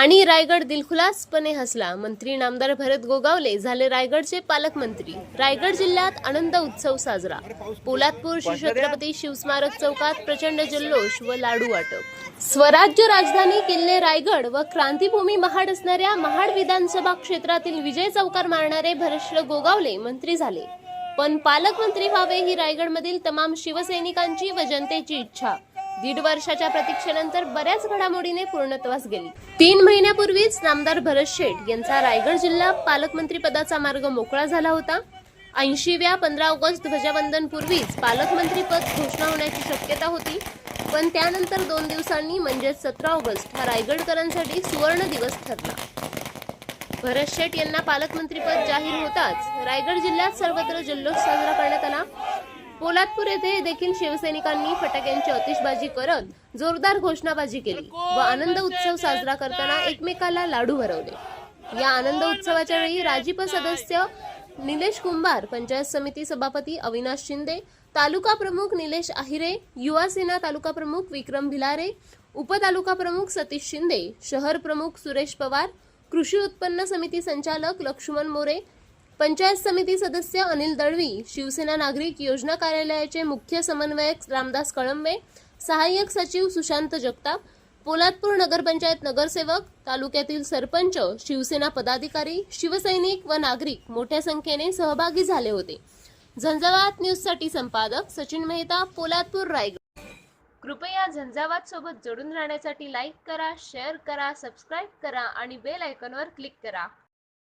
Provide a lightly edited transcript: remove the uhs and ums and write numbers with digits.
आणि रायगड दिलखुलासपणे हसला. मंत्री नामदार भरत गोगावले झाले रायगडचे पालकमंत्री. रायगड जिल्ह्यात आनंद उत्सव साजरा. पोलादपूर श्री छत्रपती शिवस्मारक चौकात प्रचंड जल्लोष व लाडू वाटप. स्वराज्य राजधानी किल्ले रायगड व क्रांतिभूमी महाड असणाऱ्या महाड विधानसभा क्षेत्रातील विजय चौकार मारणारे भरत गोगावले मंत्री झाले. पण पालकमंत्री व्हावे ही रायगडमधील तमाम शिवसैनिकांची व जनतेची इच्छा 1.5 वर्षाच्या प्रतीक्षेनंतर बऱ्याच घडामोडीने पूर्णत्वास गेली. 3 महिन्यापूर्वीच नामदार भरत शेठ यांचा रायगड जिल्हा पालकमंत्री पदाचा मार्ग मोकळा झाला होता. 80व्या 15 ऑगस्ट ध्वजवंदन पूर्वीच पालकमंत्री पद घोषणा होण्याची शक्यता होती. पण त्यानंतर 2 दिवसांनी म्हणजेच 17 ऑगस्ट हा रायगडकरांसाठी सुवर्ण दिवस ठरला. भरत शेठ यांना पालकमंत्रीपद जाहीर होताच रायगड जिल्ह्यात सर्वत्र जल्लोष साजरा करण्यात आला. पोलादपूर येथे देखील शिवसैनिकांनी फटाक्यांची आतिषबाजी करत जोरदार घोषणाबाजी केली व आनंद उत्सव साजरा करताना एकमेकाला लाडू भरवले. या आनंद उत्सवाच्या वेळी राजीप सदस्य निलेश कुंभार, पंचायत समिती सभापती अविनाश शिंदे, तालुका प्रमुख निलेश आहिरे, युवा सेना तालुका प्रमुख विक्रम भिलारे, उपतालुका प्रमुख सतीश शिंदे, शहर प्रमुख सुरेश पवार, कृषी उत्पन्न समिती संचालक लक्ष्मण मोरे, पंचायत समिती सदस्य अनिल दळवी, शिवसेना नागरिक योजना कार्यालयाचे मुख्य समन्वयक रामदास कळंबे, सहाय्यक सचिव सुशांत जगताप, पोलादपूर नगरपंचायत नगरसेवक, तालुक्यातील सरपंच, शिवसेना पदाधिकारी, शिवसैनिक व नागरिक मोठ्या संख्येने सहभागी झाले होते. झंझावात न्यूजसाठी संपादक सचिन मेहता, पोलादपूर, रायगड. कृपया झंझावात सोबत जोडून राहण्यासाठी लाईक करा, शेअर करा, सबस्क्राईब करा आणि बेल आयकॉनवर क्लिक करा.